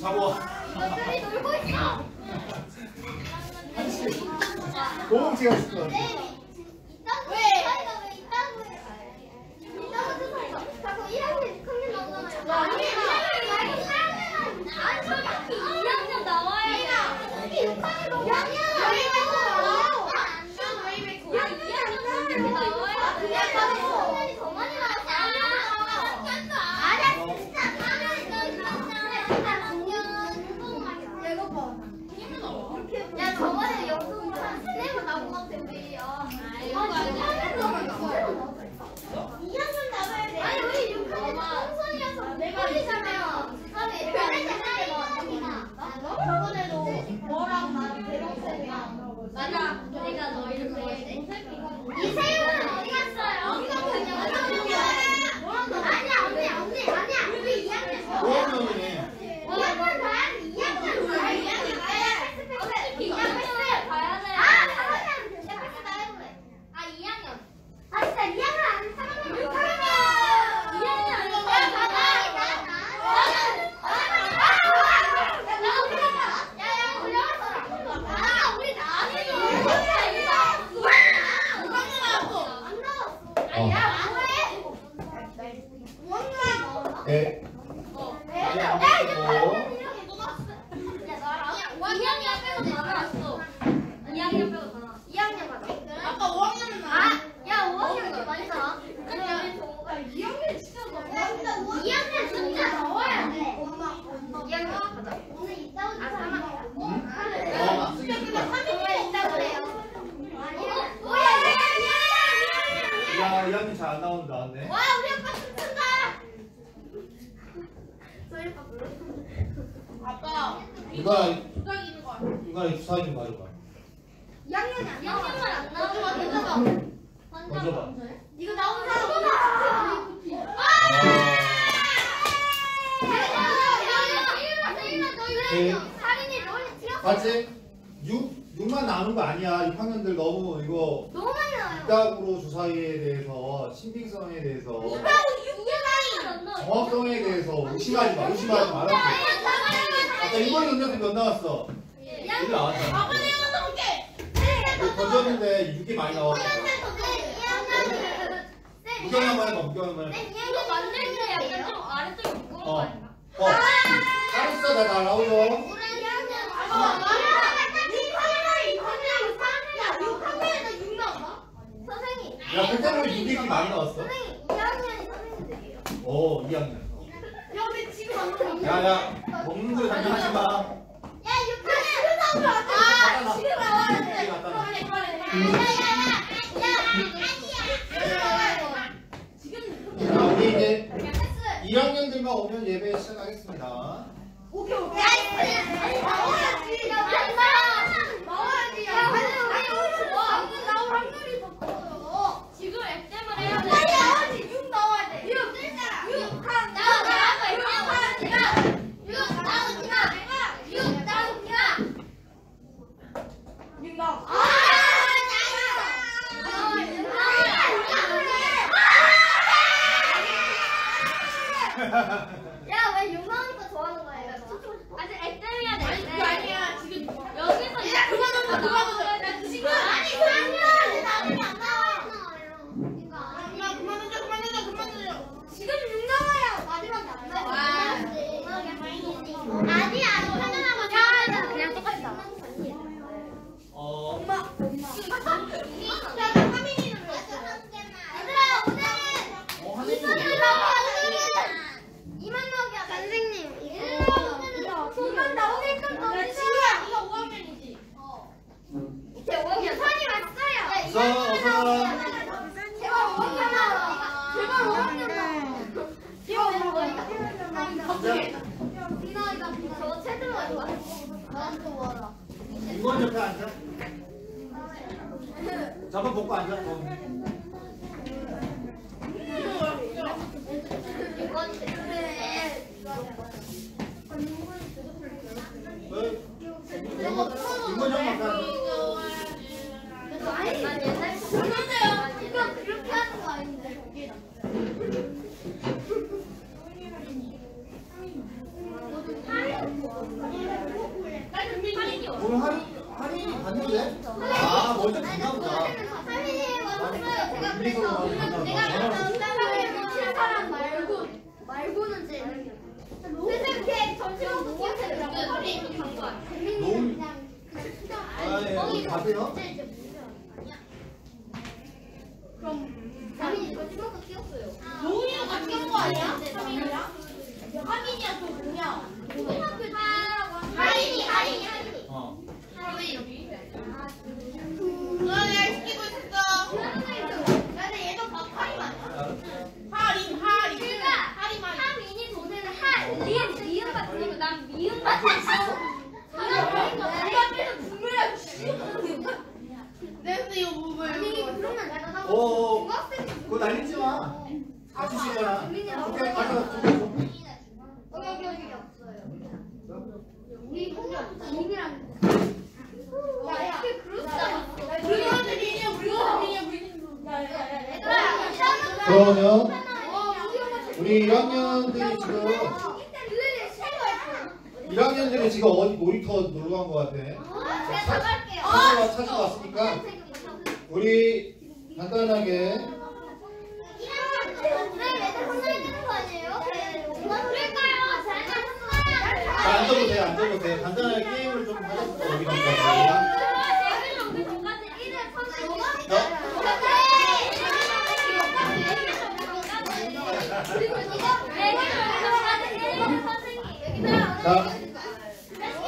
잡아. 이것들이 놀고 있어. 너무 제가 있을 것 같아. 왜? 왜 있다고 해? 있다고 해서 자꾸 1학년 6학년 나오잖아요. 아니 2학년 나와야 돼. 6학년 나와야 돼. 야 저번에 영수 한 3번 나온 것 같아 우리. 아 이거 아니야. 2학년 나와야 돼. 아니 우리 6학년 동선이어서 내말이잖아요. 저번에도 너랑 나랑 대동생이랑 맞아. 내가 너 이렇게 이세윤은 어디 갔어요? 어디 갔어요? 아니야 언니 아니야. 우리 2학년 5학년이네. 2학년 가야지. 2학년 가야지. 네. 야, 2학년 잘 안 나왔네. 와, 우리 아빠 춤춘다. 저희 아빠 불러. 아빠. 이거 주사위 좀 가져가. 2학년이 안 나와. 2학년만 안 나와. 던져봐. 이거 나온 사람 없어. 맞지? 6만 나오는 거 아니야. 6학년들 너무 이거 너무 많이 나와요. 이따구로 주사위에 대해서 신빙성에 대해서 정확성에 대해서 의심하지 마. 알았지? 아까 이번에 던졌을 몇 나왔어? 1 나왔잖아. 던졌는데 6이 많이 나와. 무경 한번 해봐. 이거 만들 때 약간 좀 아래쪽이 무거운 거 아닌가? 잘했어. 나 나오죠. 야, 그때는 6이 많이 나왔어. 선생님 2학년이 선생님들이에요. 오, 2학년. 야, 근데 지금 완전 야, 먹는 소리 당장 하지 마. 야, 6학년 지금 나와. 지금 나와야 돼. 자, 우리 이제 2학년들만 오면 예배 시작하겠습니다. 오케이. 나와야지. 나와야지. 야, 방금 나올 확률이 더 커요. 지금 엑셈을 해야 돼. 빨리 6 나와야 돼. 6 야, 왜 6 나오니까 좋아하는 거예요? 아직 엑셈해야 돼. 아니, 그거 아니야. 지금 여기서 그만 던져. 지금 아니, 그러면 나중에 안 나와요. 그만 던져. 지금 6 나와요. 마지막에 안 나와요. 아니야, 하나 남았어. 그냥 똑같이 나와. 엄마. 얘들아, 오늘은 2만 나와. 2만 나오기야. 선생님, 이거 2만 나오니까 너무 싫어. 이거 5학년이지. 이제 5학년 선이 왔어요. 어서 와. 제발 5학년 나와. 제발 5학년 나와. 저거 채들어 갈 거야? 나한테 와라. 이건 옆에 앉아. 잡아 벗고 앉아. 이건 좀 아까. 아니, 난 옛날부터 그렇게 하는 거 아닌데. 돼? 아, 먼저 듣나 보다. 말고는 제 선생님 걔 점심부터 기억해요. 우리 간거 아니야? 너무. 아, 예. 가세요? 그럼 자민이 점심부터 끼웠어요. 노은이가 같이 한거 아니야? 하민이랑? 하민이야 또 뭐냐? 할인이. 어. 너 내가 시키고 있었어. 근데 얘도 막 할인 맞아. 하림. 하민이 동생은 리은 같은 거, 난 미음 같은 거. 근데 이거 뭐 아니 그러면 내가 오. 중학생 그거 날리지 마. 같이 쉬잖아. 오케이, 가자. 여기 없어요. 우리 홍역 지민이랑 야야 그렇잖아. 그러면 우리 1학년들이 지금 어디 놀이터 놀러 간 거 같아. 제가 갈게요. 찾으러 왔으니까 우리 간단하게 앉아보세요. 간단하게 게임을 좀 하겠습니다. 우리 간단하게. 자,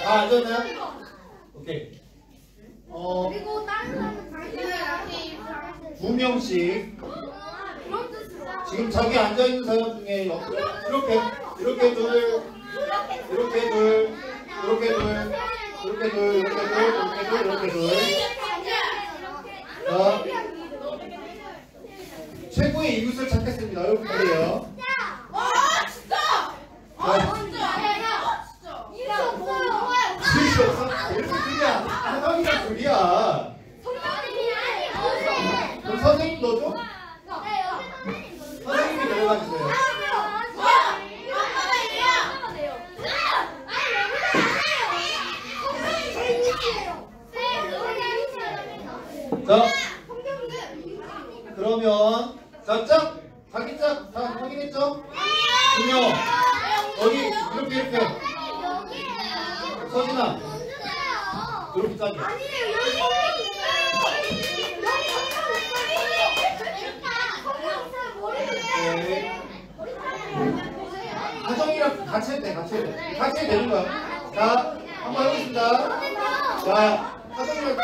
다 앉았나요? 오케이. 그리고 다른 사람은 두 명씩 지금 저기 앉아 있는 사람 중에 이렇게 둘, 이렇게 둘. 자, 최고의 이웃을 찾겠습니다. 이렇게 돼요. 실수 없어? 이렇게 둘이야. 하나이랑 둘이야. 그럼 선생님 너죠? 선생님이 내려가 주세요. 자, 그러면 짝 자기 짝 다 확인했죠? 분명 어디 이렇게 서진아 이렇게 짝이야. 네. 하정이랑 같이 해도 돼. 같이 해도 되는 거야. 자, 한번 해보겠습니다. 자, 하정이랑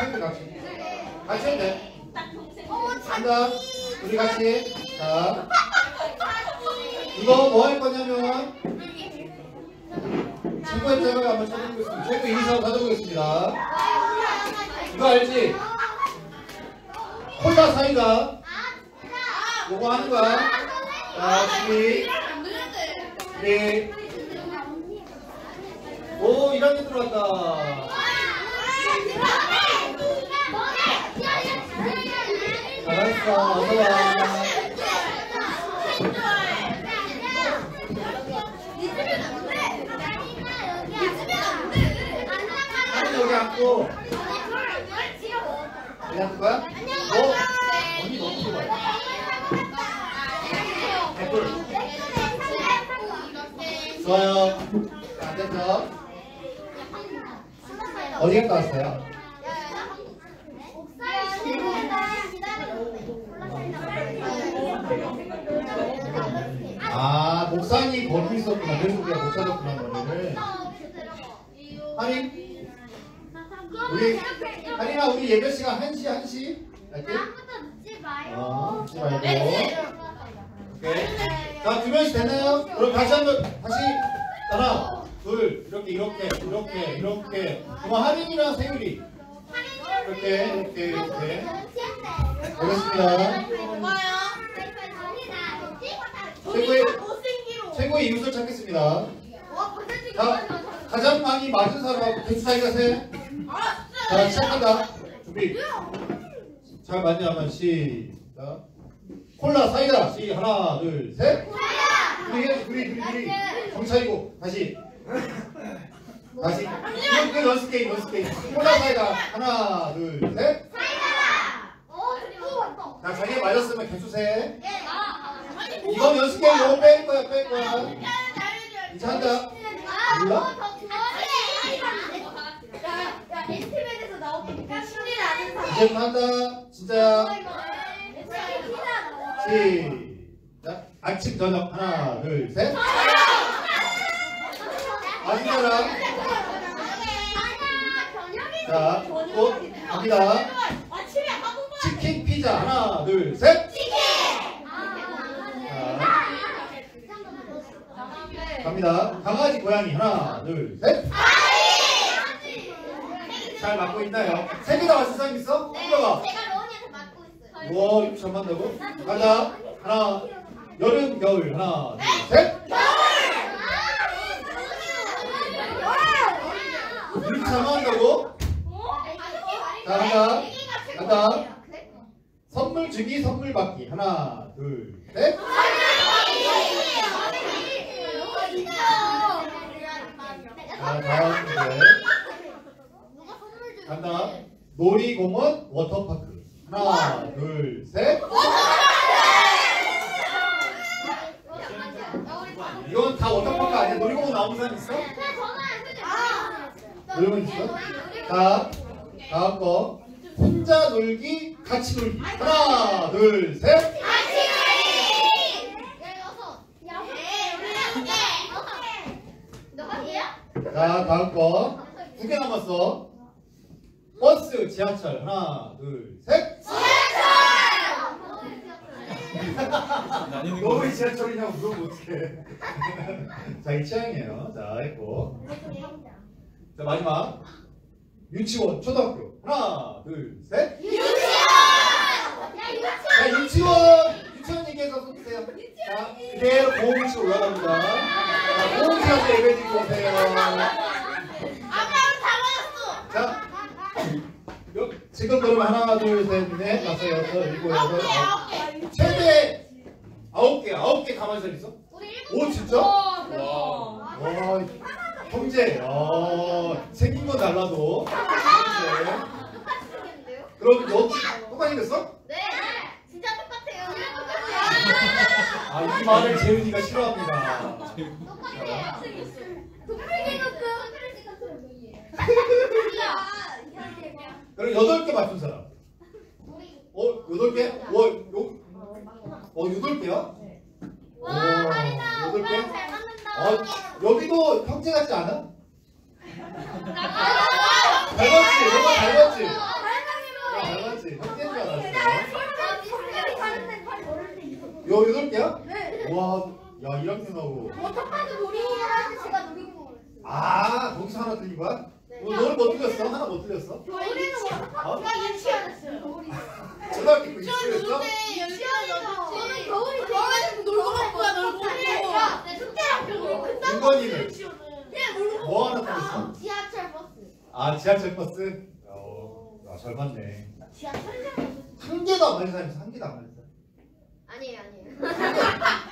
같이 해도 돼. 한다. 우리 같이. 자, 이거 뭐 할 거냐면 친구의 짝을 한번 찾아보겠습니다. 최고 인사로 찾아보겠습니다. 이거 알지? 콜라 사이다. 요거 하는 거야. 자, 준비. 오, 1학년 들어왔다. 잘했어. 어서와. 여기 앉고. 여기 앉을 거야? 언니 너무 좋아. 댓글. 좋아요. 안 됐죠? 어디 갔다 왔어요? 아, 목사님 거기 있었구나. 그래서 우리가 못 찾았구나, 너를. 하린아, 우리 예배 시간 1시? 할게? 늦지 마요. 늦지 말고. 오케이. 자, 2명씩 됐나요? 그럼 다시 하나, 둘, 이렇게. 그럼 하린이랑 세율이. 이렇게. 알겠습니다. 최고의 이웃을 찾겠습니다. 자, 가장 많이 맞은 사람하고 개수 차이가 세. 자, 시작한다. 준비. 잘 맞냐면 시작. 콜라 사이다. 하나, 둘, 셋. 둘이. 정차이고 다시. 이거 연습 게임. 콜라 사이다. 하나, 둘, 셋. 자, 자기가 맞았으면 개수 세. 이건 연습 게임 이거 뺄 거야. 이제 한다. 몰라? 야, 엔트맨에서 나오니까 신뢰를 아는 사람. 이제부터 한다. 진짜야. 시작. 아침, 저녁. 하나, 둘, 셋. 아침, 저녁. 자, 또 갑니다. 아침에 한국말. 치킨, 피자. 하나, 둘, 셋. 자, 갑니다. 강아지, 고양이. 하나, 둘, 셋. 잘 맞고 있나요? 세 개 다 맞춘 사람 있어? 누가? 와, 이거 잘 맞다고? 가자. 하나, 여름, 겨울. 하나, 둘, 셋. 이렇게 잘 맞는다고? 자, 간다. 선물 주기, 선물 받기. 하나, 둘, 셋. 자, 다음 문제. 간다. 놀이공원, 워터파크. 하나, 둘, 셋. 이건 다 워터파크 아니야? 놀이공원 나온 사람 있어? 놀이공원 있어? 자, 다음 거. 혼자 놀기, 같이 놀기. 하나, 둘, 셋. 자, 다음 거. 2개 남았어. 버스, 지하철. 하나, 둘, 셋. 너 왜 지하철이냐고 물어보면 어떡해. 자기 취향이에요. 자, 했고. 자, 마지막. 유치원, 초등학교. 하나, 둘, 셋. 자, 유치원 얘기해서 써주세요. 자, 그대로 보험치 올라갑니다. 자, 보험치한테 예배 드리고 오세요. 자, 지금 그러면 하나, 둘, 셋, 넷, 다섯, 여섯, 일곱, 여덟, 아홉. 최대 9개 가만히 서 있어? 오, 진짜? 와, 형제. 생긴 건 달라도. 그럼 여기 똑같이 생겼어? 아, 이 말을 재윤이가 싫어합니다. 그럼 8개 맞춘 사람. 8개? 8개야? 여기도 형제 같지 않아? 닮았지? 너가 닮았지? 닮았지? 형제인 줄 알았어. 요 8개야? 와, 야, 1학년하고. 아, 거기서 하나 틀린 거야? 너는 뭐 틀렸어? 하나 뭐 틀렸어? 초등학교 그 유치원이었어? 윤건이는 뭐 하나 틀렸어? 아, 지하철 버스? 잘 봤네. 한 개도 안 맞는 사람 있어? 한 개도 안 맞는 사람? 아니에요.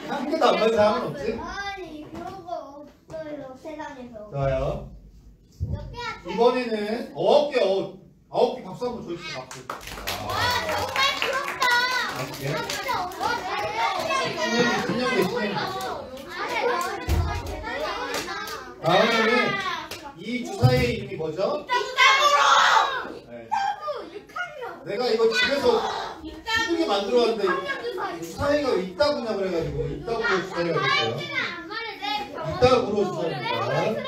한 개도 안 맞는 사람은 없지? 아니 그런 거 없어요 세상에서. 좋아요. 몇 개야? 이번에는 9개 박수 한번 줘주세요. 박수. 정말 부럽다. 맛있게. 진짜 어려워. 신년기. 다음에는 이 주사의 이름이 뭐죠? 네. 내가 이거 집에서 이쁘게 만들어왔는데 주사위가 왜 이따구냐 그래가지고 이따구로 주사위가 됐어요. 이따구로 주사위입니다.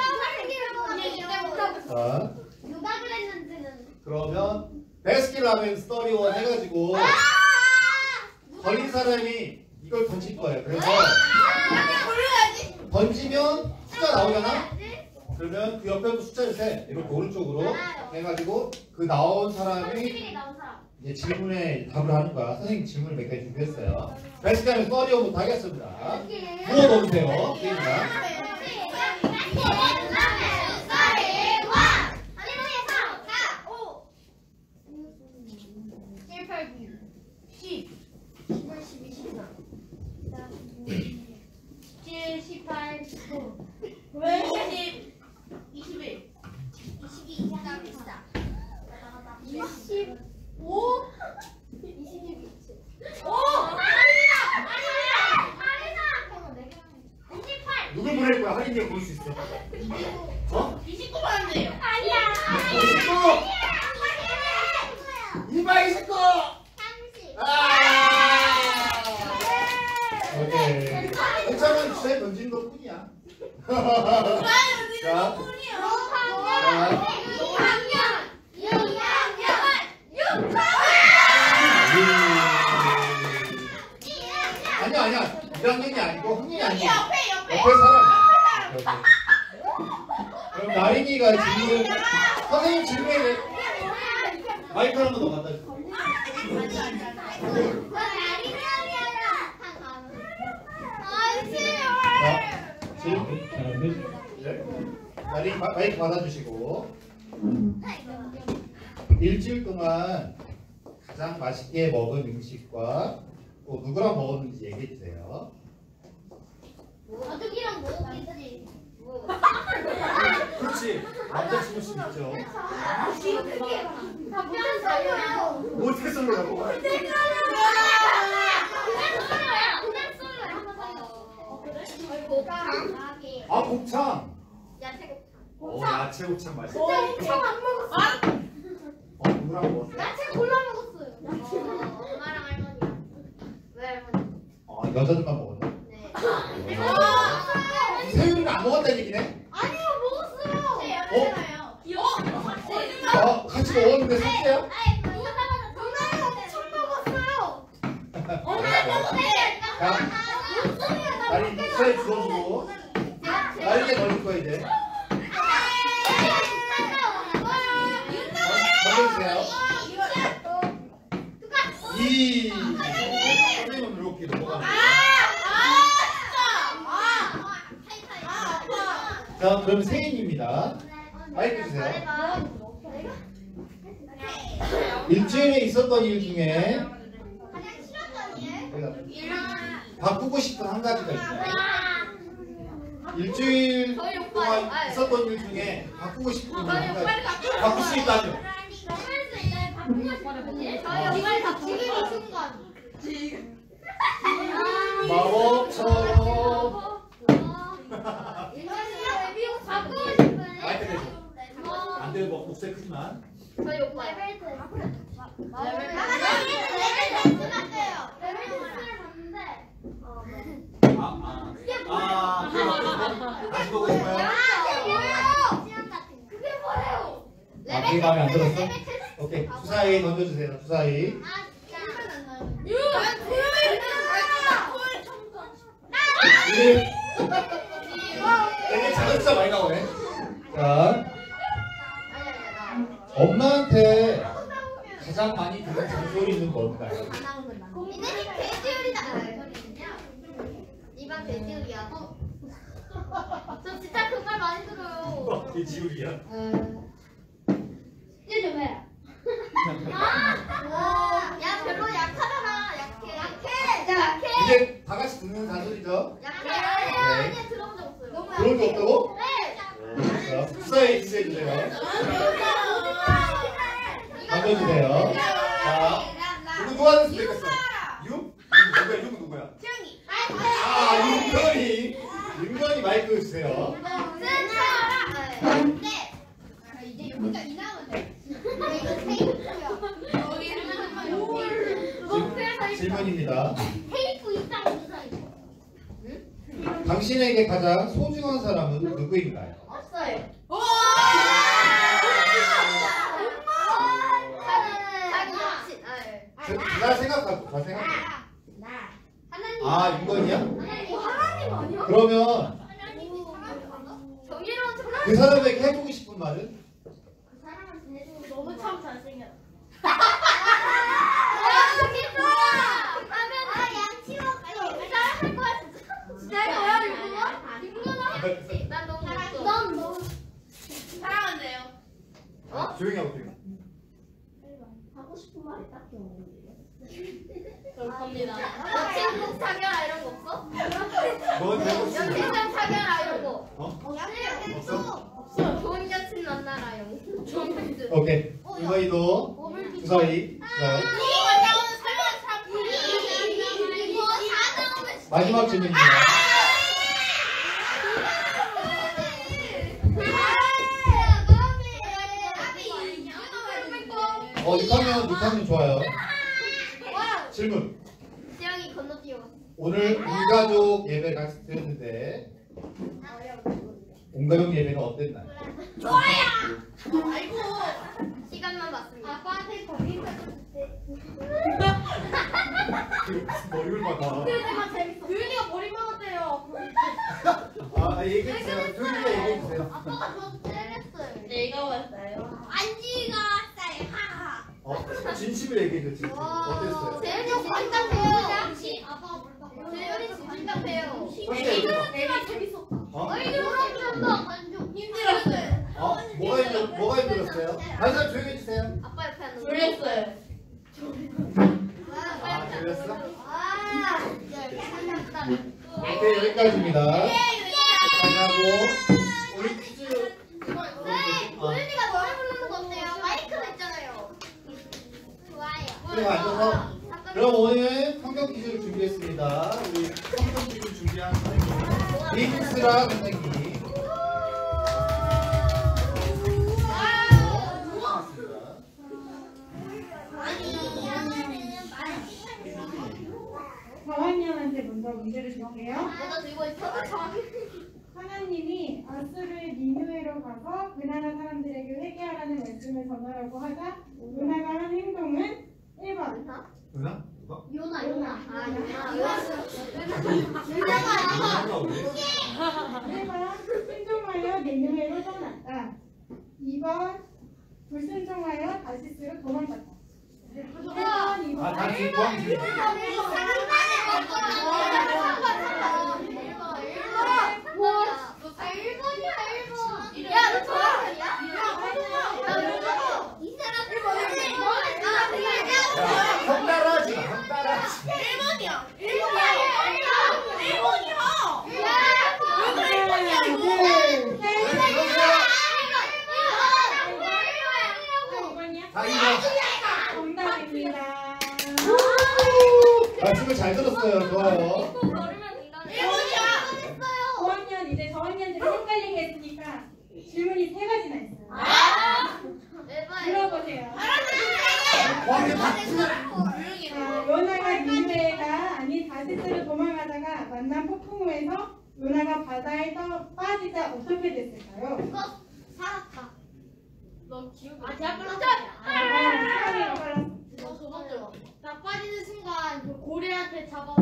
자, 누가 그랬는지는. 그러면 베스킨라빈 스토리원 해가지고 걸린 사람이 이걸 던질 거예요. 그래서 던지면 숫자 나오잖아? 그러면 그 옆에도 숫자를 세. 이렇게 오른쪽으로 해가지고 그 나온 사람이 이제 질문에 답을 하는 거야. 선생님 질문을 몇 개 준비했어요. 베스킨라빈 스토리원부터 하겠습니다. 부어 넣으세요. 게임이다. 어? 29만 원대요. 아니야. 29. 이마 29. 30. 오케이. 공차는 주에 던진 것 뿐이야. 자. 6학년. 아니야. 1학년이 아니고 학년이 아니고 옆에. 옆에 사람이야. 여기. 그럼 나린이가 질문, 선생님 질문에 마이크 하나 더 갖다 줘. 나린이 마이크 받아주시고. 일주일 동안 가장 맛있게 먹은 음식과 또 누구랑 먹었는지 얘기해 주세요. 가족이랑 먹었겠지. 그렇지. 남자친구 수 있죠. 다 그냥 살려요. 못해 솔로라고. 그냥 솔로야. 한번 살려. 그래? 곱창. 아 곱창. 야채 곱창. 오 야채 곱창 맛있어. 곱창 안 먹었어. 누구랑 먹었어? 야채 골라 먹었어요. 엄마랑 할머니랑. 왜 할머니? 여자들만 먹었나? 네. 세윤이는 안 먹었다는 얘기네? 아니요, 먹었어요. 제 여자잖아요. 여자잖아요. 같이 먹었는데 삭제요? 누나가 처음 먹었어요. 나린 수에 주워주고 나린이 걸릴 거야 이제. 던져주세요. 선생님은 이렇게 넘어가는 거예요. 자 그럼 세인입니다. 마이크 주세요. 일주일에 있었던 일 중에 바꾸고 싶은 한 가지가 있어요. 일주일 동안 있었던 일 중에 바꾸고 싶은 일 한 가지. 바꿀 수 있다죠? 마법처럼 마이크 대죠. 안 되고 목소리 크지만. 저희 오빠 레벨 테스트 다시 보고 싶어요? 그게 뭐예요? 그게 마음에 안 들었어? 오케이 주사위 던져주세요. 주사위. 되게 작은 숫자 많이 나오네. 자 엄마한테 가장 많이 듣는 잔소리는 뭔가요? 이네 돼지요리다. 이방 돼지요리야. 저 진짜 그 말 많이 들어요. 돼지요리야. 좀 해. 야 별로 약하잖아. 약해. 이제 다 같이 듣는 잔소리죠? 약해. 아니 들어본 적 없어요. 너무 그런 게 없다고? 네. 자 주사위 주세요. 던져주세요. 자 누가 됐으면 좋겠어? 6? 6 누구야? 윤건이 마이크 주세요. 이제 여기가 이 나오면 돼. 질문입니다. 테이프 이상 당신에게 가장 소중한 사람은 누구인가요? 없어요. 나 생각하고 다 생각해. 하나님. 아 윤건이야? 하나님 아니야? 그러면 정의로운 척. 그 사람에게 해주고 싶은 말은? 그 사람을 지내주고 너무 참 잘생겼어. 조용히 하고 조용히. 하고 싶은 말이 딱히 없는데요. 갑니다. 여친구 사겨라 이런 거 없어? 넌 되고 싶어. 여친구 사겨라 이런 거. 없어? 없어. 좋은 여친 만나라 이런 거. 좋은 여친. 오케이. 이거이도 주사위. 자, 마지막 질문입니다. 6학년 좋아요. 질문. 지영이 건너뛰어. 오늘 온가족 예배 같이 드렸는데 온가족 예배가 어땠나요? 아이고. 시간만 봤습니다. 아빠한테 거기 머리를 받아. 교현이가 재밌어. 교현이가 머리 받았대요. 얘기해주세요. 교육이가 얘기해주세요. 아빠가 저 때렸어요. 내가 왔어요. 안지가 왔어요. 하하. 진심을 얘기해줘. 어땠어요? 재현이 진심당해요. 재현이 진심당해요. 내가 재밌었다. 힘들었어요. 뭐가 힘들었어요? 다시 한번 조용히 해주세요. 아빠 옆에 앉는 졸렸어요. 들렸어? 진짜. 오케이, 여기까지입니다. 하고 우리 퀴즈. 고윤이가 노래 부르는 거 어때요? 마이크가 있잖아요. 좋아요. 그리고 앉아서. 그럼 오늘 성경 퀴즈를 준비했습니다. 우리 성경 퀴즈 준비한 선생님 린스라 선생님. 저학년한테 먼저 문제를 줄게요. 뭐가 들고 있어? 하나님이 아수르의 니느웨로 가서 그 나라 사람들에게 회개하라는 말씀을 전하라고 하자 요나가 한 행동은 1번 누나? 누가? 요나. 아, 요나. 1번 순종하여 니느웨로 떠났다. 2번 불순종하여 다시스로 도망갔다. 1번 2번 다시 포함 주세요. 형 따라하지 마. 형 따라하지 마. 1번이야. 2번이야? 다 이거. 정답입니다. 말씀을 잘 들었어요. 좋아요. 5학년 이제 저학년들이 헷갈리게 했으니까 질문이 3가지나 있어요. 들어보세요. 자, 요나가 니느웨가 아닌 다시스로 도망가다가 만난 폭풍우에서 요나가 바다에 빠지자 어떻게 됐을까요? 나 빠지는 순간 그 고래한테 잡아.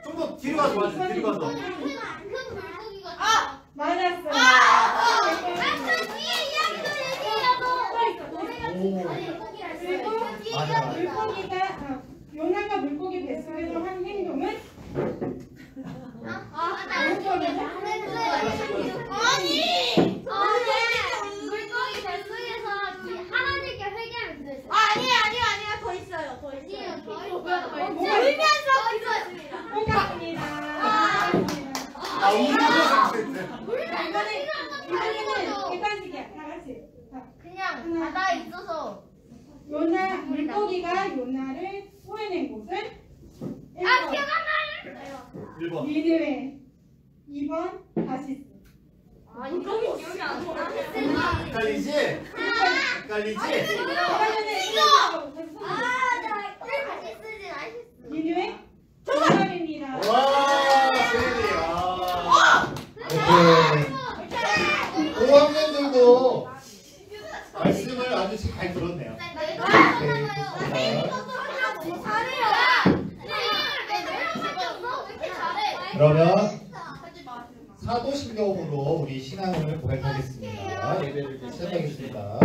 좀 더 뒤로 가서 봐주세요. 뒤로 가서. 맞았어요. 그리고 요나가 물고기 뱃속에서 한 행동은 물고기 뱃속에서 하나님께 회개하면 되죠. 아니야. 더 있어요. 울면서 똑같습니다. 이번에는 객관식이야. 다 같이. 자, 그냥 바다에 있어서. 요나 물고기가 요나를 소해낸 곳은 1번 기억 안 나요. 1번. 니느웨 2번 다시스 물고기 기억이 안 나. 헷갈리지? 헷갈리지? 니느웨 정답입니다. 와, 세리야. 오케이. 5학년들도 말씀을 아주 잘 들었네요. 그러면 사도신경으로 우리 신앙을 고백하겠습니다. 예배를 이제 시작하겠습니다.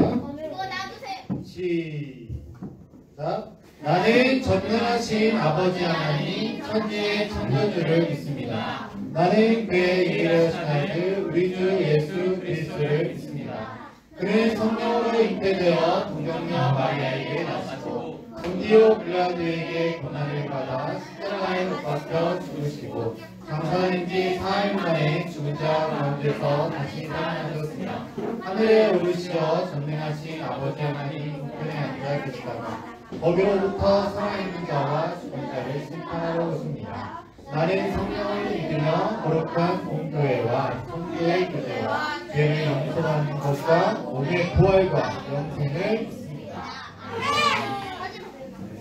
시작. 나는 전능하신 아버지 하나님 천지의 창조주를 믿습니다. 나는 그의 유일하신 아들 우리 주 예수 그리스도를 믿습니다. 그는 성령으로 잉태되어 동정녀 마리아에게 나시고 본디오 빌라도에게 고난을 받아 십자가에 못 박혀 죽으시고 장사된 지 4일 만에 죽은 자 가운데서 다시 살아나셨으며 하늘에 오르시어 전능하신 아버지 하나님 우편에 앉아 계시다가 거기로부터 살아있는 자와 죽은 자를 심판하러 오십니다. 나는 성령을 믿으며 거룩한 공교회와 성교의 교제와 죄를 용서받는 것과 몸의 부활과 영생을 믿습니다.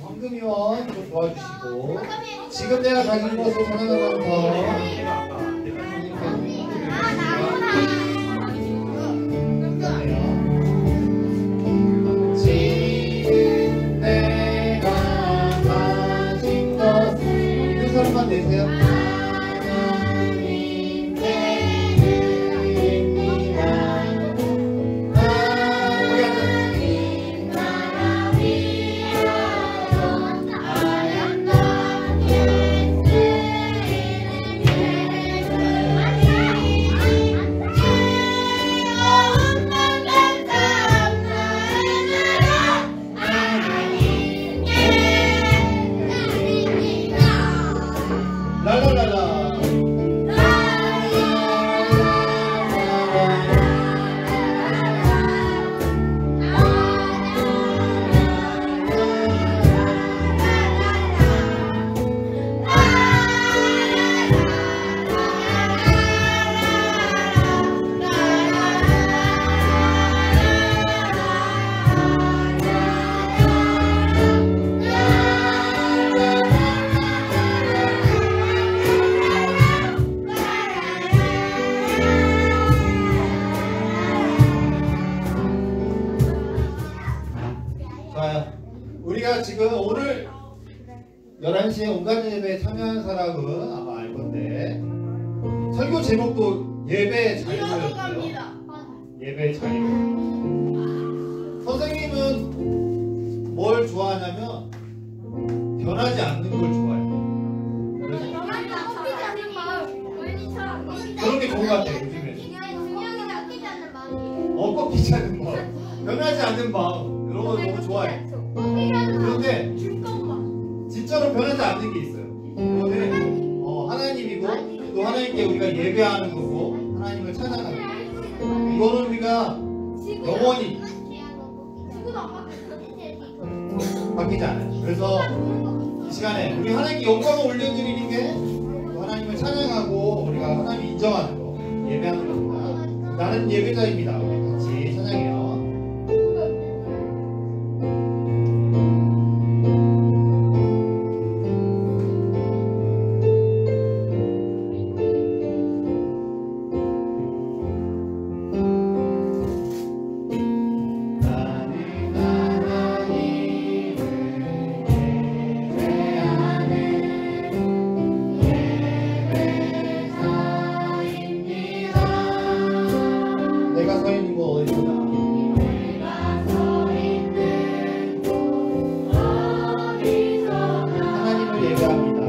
황금이원 좀 도와주시고 지금 내가 가진 것을 전하면서 소리만 내세요. 우리가 지금 오늘 11시에 온가족 예배에 참여한 사람은 아마 알 건데 설교 제목도 예배 자유였어요. 예배 자유. 선생님은 뭘 좋아하냐면 변하지 않는 걸 좋아해요. 그런 게 좋은 것 같아요. 요즘에 꺾이지 않는 마음, 변하지 않는 마음 이런 거 너무 좋아해. 그런데 진짜로 변하지 않는 게 있어요. 그거는 하나님이고 또 하나님께 우리가 예배하는 거고 하나님을 찬양하는 거. 이거는 우리가 영원히 바뀌지 않아요. 그래서 이 시간에 우리 하나님께 영광을 올려드리는 게 하나님을 찬양하고 우리가 하나님 인정하는 거, 예배하는 겁니다. 나는 예배자입니다. 우리 같이 찬양해요. 내가 서 있는 곳 어디구나. 하나님을 예배합니다.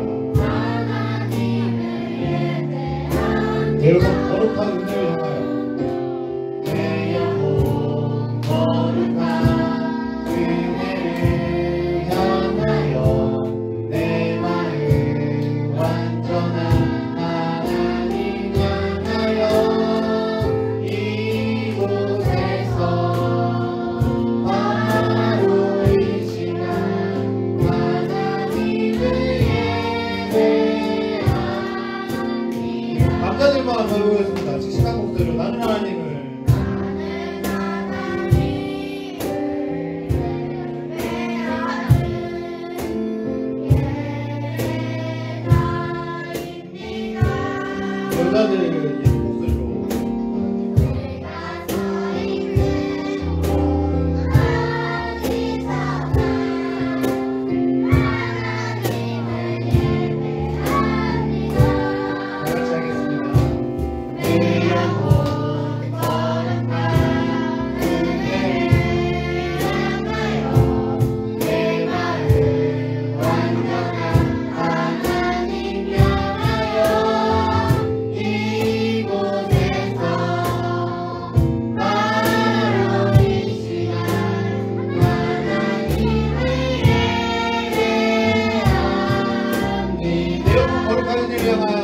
내 영혼 거룩한 은혜를 향하여 내 영혼 거룩한 은혜를 향하여 내 마음 완전한 하나님 향하여 남자들만 배우겠습니다. 씩씩한 목소리로 나는 하나님을 여자들 예쁜 목소리로 같이 하겠습니다. 내 영혼 거룩한 은혜를 향하여 내 마음 완전한 하나님 향하여 이곳에서 바로 이 시간 하나님을 예배합니다. 내 영혼 거룩한 은혜를 향하여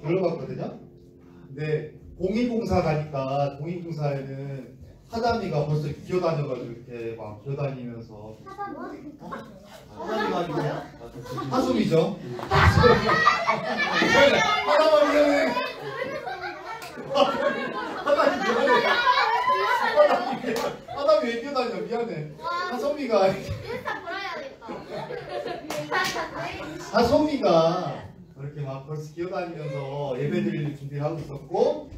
들어봤거든요. 근데 공익봉사 가니까 공익봉사에는 하담이가 벌써 기어다녀가지고 이렇게 막 기어다니면서 하담이가 아니고 하솜이죠. 하담아 미안해. 하담이 왜 뛰어다녀? 미안해. 하솜이가 인스타 보라야겠다. 하솜이가 그렇게 막 벌써 기어다니면서 예배드릴 준비를 하고 있었고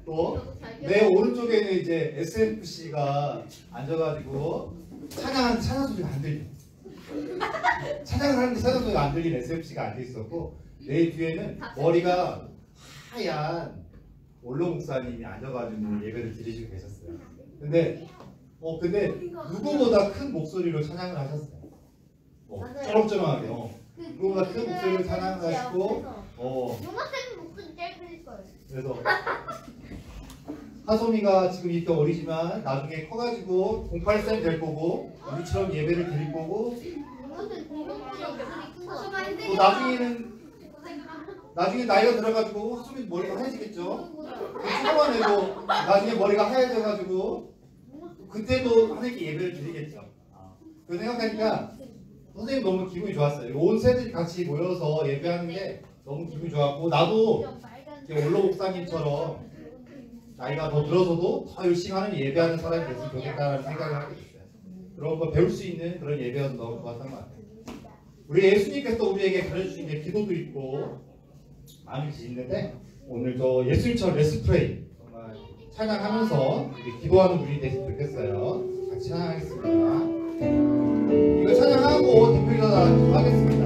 또 내 오른쪽에는 이제 SFC가 앉아가지고 찬양 소리가 안 들려. 찬양을 하는데 찬양 소리가 안 들리는 SFC가 앉아 있었고 내 뒤에는 머리가 하얀 올로 목사님이 앉아가지고 예배를 드리시고 계셨어요. 근데 누구보다 큰 목소리로 찬양을 하셨어요. 쩌렁쩌렁하게. 누구보다 큰 목소리로 찬양을 하시고 용화쌤 목소리 제일 클 거예요. 그래서 하솜이가 지금 이렇게 어리지만 나중에 커가지고 08쌤 될 거고 우리처럼 예배를 드릴 거고 또 나중에 나이가 들어가지고 하솜이 머리가 하얘지겠죠. 초반만 해도 나중에 머리가 하얘져가지고 그때도 하나님께 예배를 드리겠죠. 그 생각하니까 선생님 너무 기분이 좋았어요. 온 세대들이 같이 모여서 예배하는 게 너무 기분이 좋았고 나도 올로 목사님처럼 나이가 더 들어서도 더 열심히 하는 예배하는 사람이 됐으면 좋겠다는 생각을 하게 됐어요. 그런 거 배울 수 있는 그런 예배여서 너무 좋았던 것 같아요. 우리 예수님께서 우리에게 가르쳐주신 게 기도도 있고 많은 것이 있는데 오늘 저 예수님처럼 레스프레이 정말 찬양하면서 우리 기도하는 우리 됐으면 좋겠어요. 같이 찬양하겠습니다. 이거 찬양하고 대표기도 하겠습니다.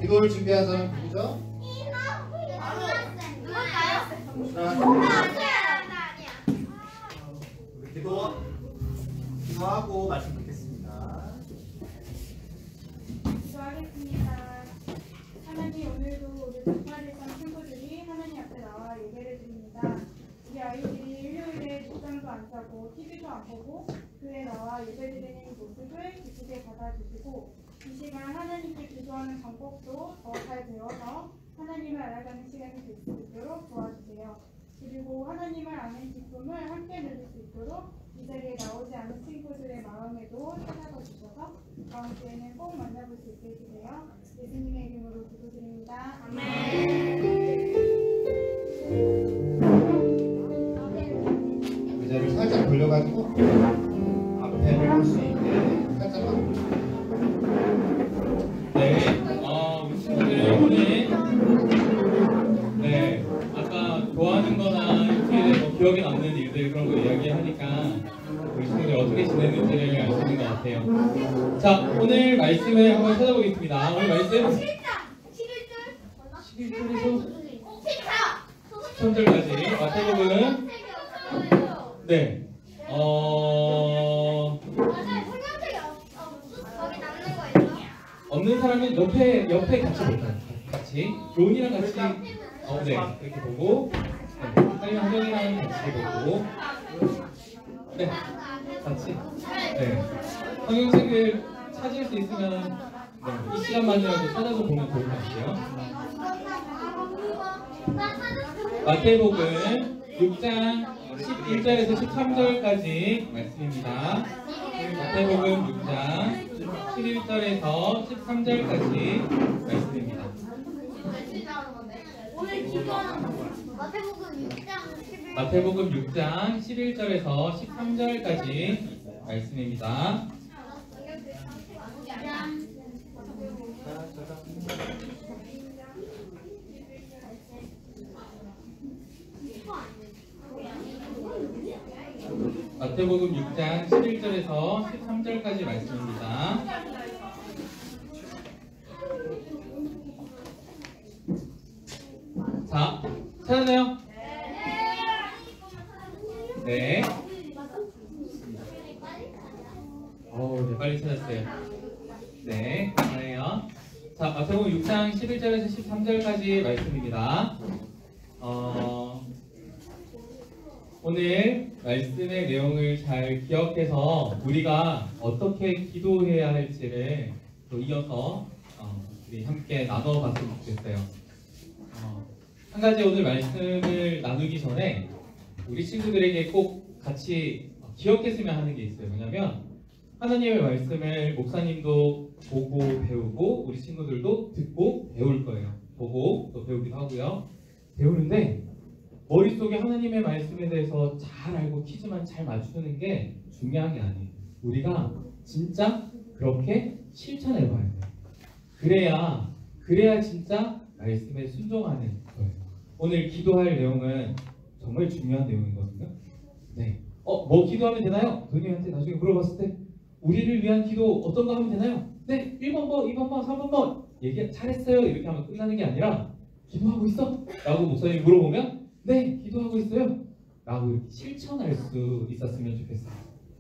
기도를 준비한 사람 누구죠? 우리 기도하고 말씀 듣겠습니다. 기도하겠습니다. 하나님, 오늘도 우리 동파리산 친구들이 하나님 앞에 나와 예배를 드립니다. 우리 아이들이 일요일에 늦잠도 안 자고 TV도 안 보고 교회에 나와 예배드리는 모습을 기쁘게 받아주시고 이 시간 하나님께 기도하는 방법도 더 잘 배워서 하나님을 알아가는 시간이 될 수 있도록 도와주세요. 그리고 하나님을 아는 기쁨을 함께 누릴 수 있도록 이 자리에 나오지 않은 친구들의 마음에도 찾아가 주셔서 다음 주에는 꼭 만나볼 수 있게 해주세요. 예수님의 이름으로 기도드립니다. 의자를 살짝 돌려가지고 앞에를 볼 수 있게 살짝만. 네, 우리 친구들 오늘 아까 좋아하는 거나 일주일에 뭐 기억에 남는 일들 그런 거 이야기하니까 우리 친구들이 어떻게 지냈는지를 알 수 있는 것 같아요. 자, 오늘 말씀을 한번 찾아보겠습니다. 오늘 말씀 11절에서 13절까지 마태복음 네, 없는 사람은 옆에 같이 볼까요? 같이 론이랑 같이 네 이렇게 보고 네, 한정이랑 같이 보고 네 같이 네 성경책을 찾을 수 있으면 네, 이 시간만이라도 찾아서 보면 좋을 것 같아요. 마태복음 6장 11절에서 13절까지 말씀입니다. 마태복음 6장 11절에서 13절까지 말씀입니다. 오늘 기도하는 마태복음 6장 마태복음 6장 11절에서 13절까지 말씀입니다. 마태복음 6장 11절에서 13절까지 말씀입니다. 자, 찾았나요? 네. 네, 빨리 찾았어요. 네, 잘해요. 자, 마태복음 6장 11절에서 13절까지 말씀입니다. 오늘 말씀의 내용을 잘 기억해서 우리가 어떻게 기도해야 할지를 또 이어서 우리 함께 나눠봤으면 좋겠어요. 한 가지 오늘 말씀을 나누기 전에 우리 친구들에게 꼭 같이 기억했으면 하는 게 있어요. 뭐냐면 하나님의 말씀을 목사님도 보고 배우고 우리 친구들도 듣고 배울 거예요. 보고 또 배우기도 하고요. 배우는데 머릿속에 하나님의 말씀에 대해서 잘 알고 퀴즈만 잘 맞추는 게 중요한 게 아니에요. 우리가 진짜 그렇게 실천해 봐야 돼요. 그래야 진짜 말씀에 순종하는 거예요. 오늘 기도할 내용은 정말 중요한 내용이거든요. 네. 뭐 기도하면 되나요? 도니한테 나중에 물어봤을 때 우리를 위한 기도 어떤 거 하면 되나요? 네, 1번 번, 2번 번, 3번 번 얘기 잘했어요. 이렇게 하면 끝나는 게 아니라 기도하고 있어? 라고 목사님이 물어보면 네, 기도하고 있어요. 라고 이렇게 실천할 수 있었으면 좋겠어요.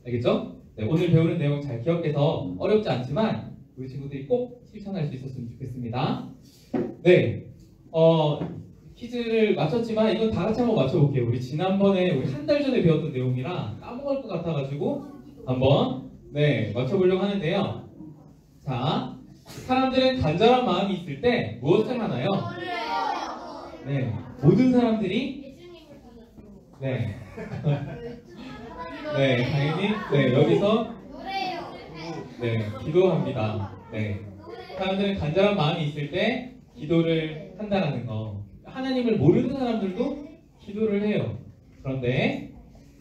알겠죠? 네, 오늘 배우는 내용 잘 기억해서 어렵지 않지만 우리 친구들이 꼭 실천할 수 있었으면 좋겠습니다. 네, 퀴즈를 맞췄지만 이건 다 같이 한번 맞춰볼게요. 우리 지난번에 우리 한 달 전에 배웠던 내용이라 까먹을 것 같아가지고 한번 맞춰보려고 하는데요. 자, 사람들은 간절한 마음이 있을 때 무엇을 하나요? 네, 모든 사람들이 당연히 여기서 기도합니다. 사람들은 간절한 마음이 있을 때 기도를 한다는 거. 하나님을 모르는 사람들도 기도를 해요. 그런데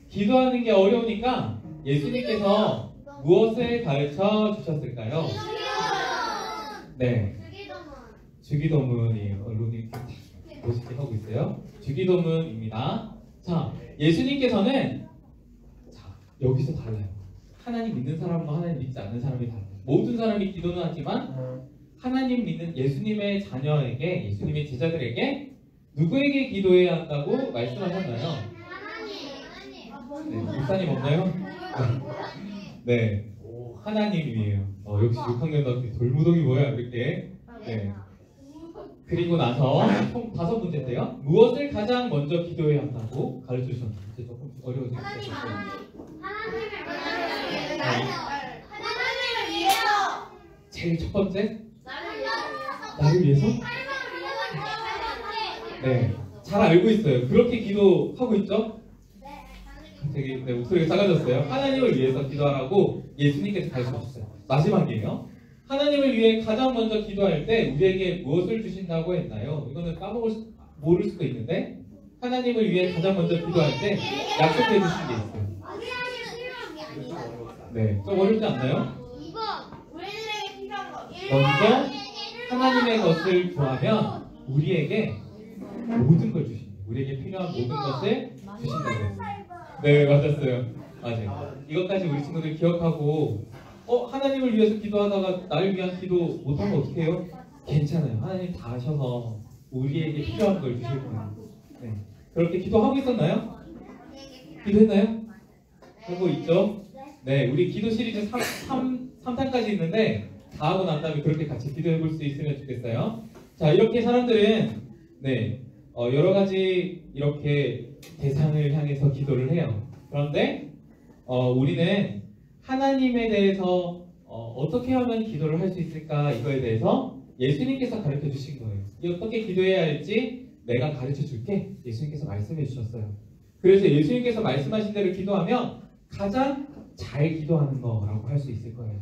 기도하는 게 어려우니까 예수님께서 무엇을 가르쳐 주셨을까요? 네, 주기도문이에요. 언론이 멋있게 하고 있어요. 주기도문입니다. 자, 예수님께서는 여기서 달라요. 하나님 믿는 사람과 하나님 믿지 않는 사람이 달라요. 모든 사람이 기도는 하지만 하나님 믿는 예수님의 자녀에게, 예수님의 제자들에게 누구에게 기도해야 한다고 말씀하셨나요? 네, 목사님 없나요? 네, 하나님이에요. 역시 6학년답게 돌무더기 뭐야 이렇게. 네. 그리고 나서 총 5문제인데요. 무엇을 가장 먼저 기도해야 한다고 가르쳐 주셨나요? 이제 조금 어려워지겠어요. 하나님을 위해서. 제일 첫 번째? 나를 위해서? 네, 잘 알고 있어요. 그렇게 기도하고 있죠? 되게 목소리가 작아졌어요. 하나님을 위해서 기도하라고 예수님께서 가르쳐주셨어요. 마지막이에요. 하나님을 위해 가장 먼저 기도할 때 우리에게 무엇을 주신다고 했나요? 이거는 모를 수도 있는데 하나님을 위해 가장 먼저 기도할 때 약속해 주신 게 있어요. 네, 좀 어렵지 않나요? 먼저 하나님의 것을 구하면 우리에게 모든 걸 주신다. 우리에게 필요한 모든 것을 주신다고. 네, 맞았어요. 맞아요. 이것까지 우리 친구들 기억하고 하나님을 위해서 기도하다가 나를 위한 기도 못하면 어떻게 해요? 괜찮아요. 하나님 다 하셔서 우리에게 필요한 걸 주실 거예요. 네. 그렇게 기도하고 있었나요? 기도했나요? 하고 있죠? 네, 우리 기도 시리즈 3탄까지 있는데 다 하고 난 다음에 그렇게 같이 기도해 볼 수 있으면 좋겠어요. 자, 이렇게 사람들은 여러 가지 이렇게 대상을 향해서 기도를 해요. 그런데 우리는 하나님에 대해서 어떻게 하면 기도를 할 수 있을까 이거에 대해서 예수님께서 가르쳐 주신 거예요. 어떻게 기도해야 할지 내가 가르쳐 줄게. 예수님께서 말씀해 주셨어요. 그래서 예수님께서 말씀하신 대로 기도하면 가장 잘 기도하는 거라고 할 수 있을 거예요.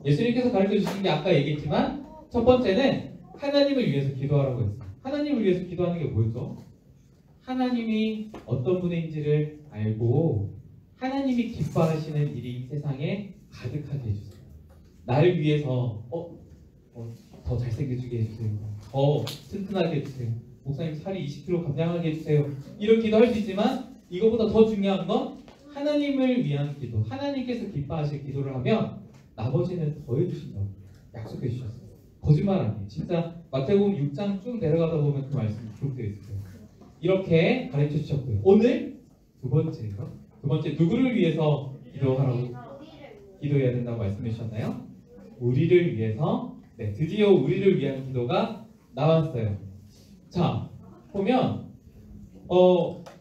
예수님께서 가르쳐 주신 게 아까 얘기했지만 첫 번째는 하나님을 위해서 기도하라고 했어요. 하나님을 위해서 기도하는 게 뭐였죠? 하나님이 어떤 분인지를 알고 하나님이 기뻐하시는 일이 세상에 가득하게 해주세요. 나를 위해서 더 잘생겨지게 해주세요. 더 튼튼하게 해주세요. 목사님 살이 20kg 감량하게 해주세요. 이런 기도 할 수 있지만 이거보다 더 중요한 건 하나님을 위한 기도, 하나님께서 기뻐하실 기도를 하면 나머지는 더 해주신다고 약속해 주셨어요. 거짓말 아니에요. 진짜 마태복음 6장 쭉 내려가다 보면 그 말씀이 기록되어 있어요. 이렇게 가르쳐 주셨고요. 오늘 두 번째예요. 두 번째 누구를 위해서 기도해야 된다고 말씀해 주셨나요? 우리를 위해서. 네, 드디어 우리를 위한 기도가 나왔어요. 자, 보면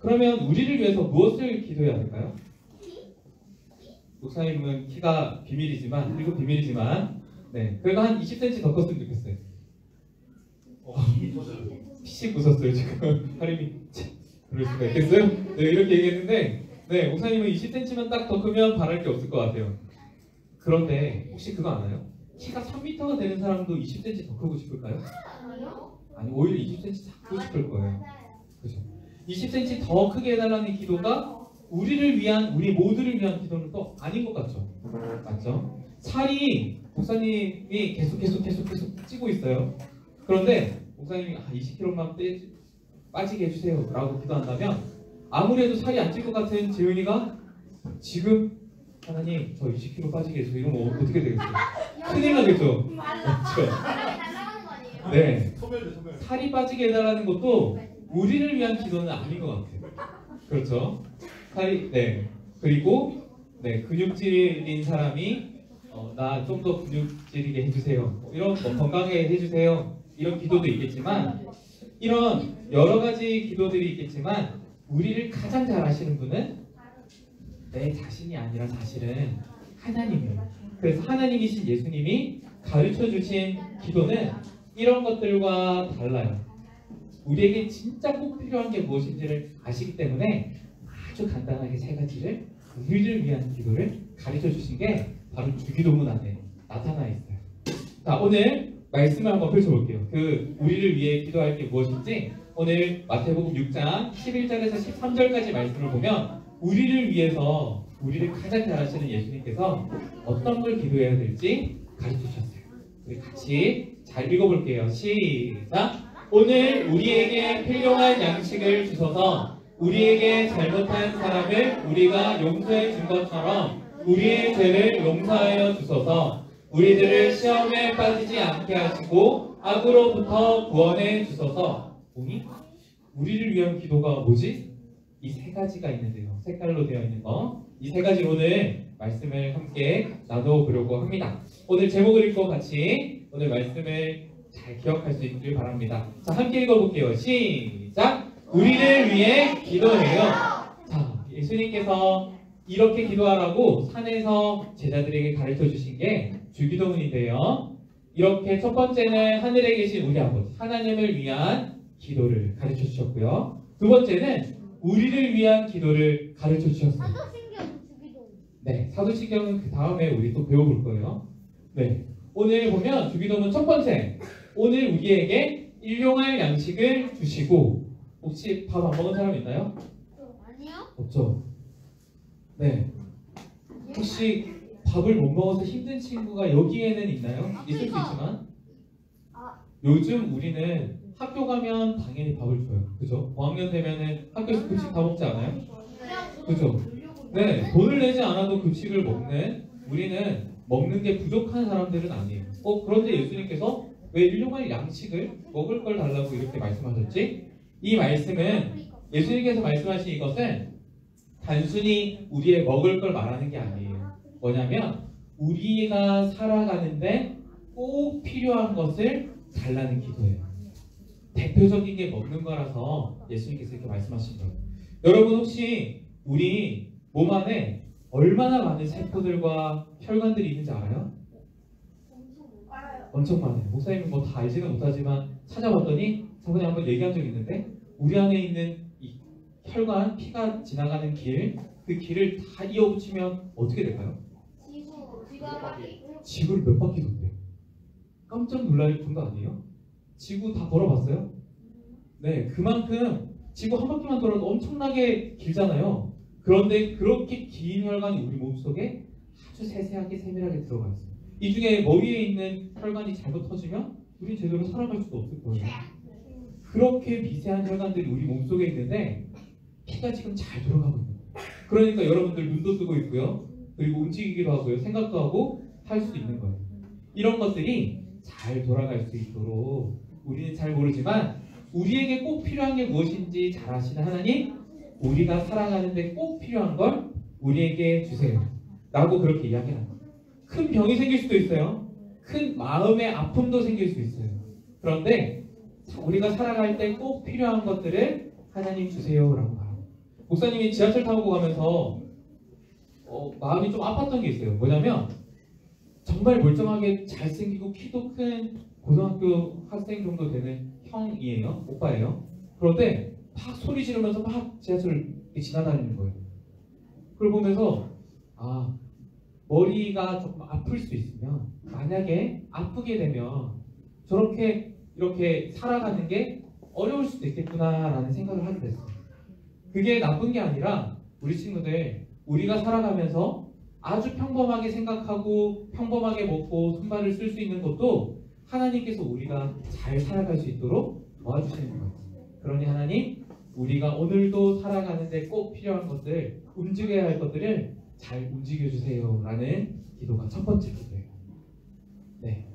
그러면 우리를 위해서 무엇을 기도해야 될까요? 목사님은 키가 비밀이지만 네, 그래도 한 20cm 더 컸으면 좋겠어요. 피식 웃었어요 지금. 하림이 그럴 수가 있겠어요? 네, 이렇게 얘기했는데 네, 목사님은 20cm만 딱 더 크면 바랄 게 없을 것 같아요. 그런데 혹시 그거 아나요? 키가 3m가 되는 사람도 20cm 더 크고 싶을까요? 아니, 오히려 20cm 작고 싶을 거예요. 그죠? 20cm 더 크게 해달라는 기도가 우리를 위한, 우리 모두를 위한 기도는 또 아닌 것 같죠? 맞죠? 살이 목사님이 계속 찌고 있어요. 그런데 목사님이 20kg만 빠지게 해주세요 라고 기도한다면 아무래도 살이 안 찔 것 같은 재윤이가 지금 하나님 저 20kg 빠지게 해주세요 이러면 어떻게 되겠어요? 큰일 나겠죠? 맞죠? 네, 살이 빠지게 해달라는 것도 우리를 위한 기도는 아닌 것 같아요. 그렇죠? 네. 그리고 네, 근육질인 사람이 나 좀 더 근육질이게 해주세요. 이런 건강하게 해주세요. 이런 기도도 있겠지만 이런 여러 가지 기도들이 있겠지만 우리를 가장 잘 아시는 분은 내 자신이 아니라 사실은 하나님이에요. 그래서 하나님이신 예수님이 가르쳐 주신 기도는 이런 것들과 달라요. 우리에게 진짜 꼭 필요한 게 무엇인지를 아시기 때문에 아주 간단하게 세 가지를 우리를 위한 기도를 가르쳐 주신 게 바로 주기도문 안에 나타나 있어요. 자, 오늘 말씀을 한번 펼쳐볼게요. 그 우리를 위해 기도할 게 무엇인지 오늘 마태복음 6장 11절에서 13절까지 말씀을 보면 우리를 위해서 우리를 가장 잘 아시는 예수님께서 어떤 걸 기도해야 될지 가르쳐 주셨어요. 우리 같이 잘 읽어볼게요. 시작! 오늘 우리에게 필요한 양식을 주셔서 우리에게 잘못한 사람을 우리가 용서해 준 것처럼 우리의 죄를 용서하여 주소서. 우리들을 시험에 빠지지 않게 하시고 악으로부터 구원해 주소서. 보니? 우리를 위한 기도가 뭐지? 이 세 가지가 있는데요. 색깔로 되어 있는 거. 이 세 가지 오늘 말씀을 함께 나눠보려고 합니다. 오늘 제목을 읽고 같이 오늘 말씀을 잘 기억할 수 있길 바랍니다. 자, 함께 읽어볼게요. 시작! 우리를 위해 기도해요. 자, 예수님께서 이렇게 기도하라고 산에서 제자들에게 가르쳐 주신 게 주기도문인데요. 이렇게 첫 번째는 하늘에 계신 우리 아버지, 하나님을 위한 기도를 가르쳐 주셨고요. 두 번째는 우리를 위한 기도를 가르쳐 주셨어요. 사도신경 주기도. 네, 사도신경은 그 다음에 우리 또 배워볼 거예요. 네, 오늘 보면 주기도문 첫 번째, 오늘 우리에게 일용할 양식을 주시고, 혹시 밥 안 먹은 사람 있나요? 아니요? 없죠? 네, 혹시 밥을 못 먹어서 힘든 친구가 여기에는 있나요? 있을 수 있지만 요즘 우리는 학교 가면 당연히 밥을 줘요. 그죠? 고학년 되면은 학교에서 급식 다 먹지 않아요? 그죠? 네, 돈을 내지 않아도 급식을 먹는, 우리는 먹는 게 부족한 사람들은 아니에요. 그런데 예수님께서 왜 일용할 양식을 먹을 걸 달라고 이렇게 말씀하셨지? 이 말씀은, 예수님께서 말씀하신 이것은 단순히 우리의 먹을 걸 말하는 게 아니에요. 뭐냐면 우리가 살아가는데 꼭 필요한 것을 달라는 기도예요. 대표적인 게 먹는 거라서 예수님께서 이렇게 말씀하신 거예요. 여러분 혹시 우리 몸 안에 얼마나 많은 세포들과 혈관들이 있는지 알아요? 엄청 많아요. 목사님은 뭐 다 알지는 못하지만 찾아봤더니 저번에 한번 얘기한 적이 있는데, 우리 안에 있는 이 혈관, 피가 지나가는 길, 그 길을 다 이어붙이면 어떻게 될까요? 지구를 몇 바퀴 돈대요. 깜짝 놀랄 정도 아니에요? 지구 다 걸어봤어요? 네, 그만큼 지구 한 바퀴만 돌아도 엄청나게 길잖아요. 그런데 그렇게 긴 혈관이 우리 몸속에 아주 세세하게 세밀하게 들어가 있어요. 이 중에 머리에 있는 혈관이 잘못 터지면 우리 제대로 살아갈 수도 없을 거예요. 그렇게 미세한 혈관들이 우리 몸속에 있는데 피가 지금 잘 돌아가고 있는 거예요. 그러니까 여러분들 눈도 뜨고 있고요. 그리고 움직이기도 하고요. 생각도 하고 할 수 있는 거예요. 이런 것들이 잘 돌아갈 수 있도록 우리는 잘 모르지만 우리에게 꼭 필요한 게 무엇인지 잘 아시는 하나님, 우리가 살아가는데 꼭 필요한 걸 우리에게 주세요 라고 그렇게 이야기합니다. 큰 병이 생길 수도 있어요. 큰 마음의 아픔도 생길 수 있어요. 그런데 우리가 살아갈 때 꼭 필요한 것들을 하나님 주세요 라고 말합니다. 목사님이 지하철 타고 가면서 마음이 좀 아팠던 게 있어요. 뭐냐면 정말 멀쩡하게 잘생기고 키도 큰 고등학교 학생 정도 되는 형이에요. 오빠예요. 그런데 막 소리 지르면서 막 지하철을 지나다니는 거예요. 그걸 보면서 머리가 조금 아플 수 있으면, 만약에 아프게 되면 저렇게 이렇게 살아가는 게 어려울 수도 있겠구나라는 생각을 하게 됐어요. 그게 나쁜 게 아니라 우리 친구들, 우리가 살아가면서 아주 평범하게 생각하고 평범하게 먹고 손발을 쓸 수 있는 것도 하나님께서 우리가 잘 살아갈 수 있도록 도와주시는 거예요. 그러니 하나님, 우리가 오늘도 살아가는데 꼭 필요한 것들, 움직여야 할 것들을 잘 움직여주세요 라는 기도가 첫 번째 기도예요. 네,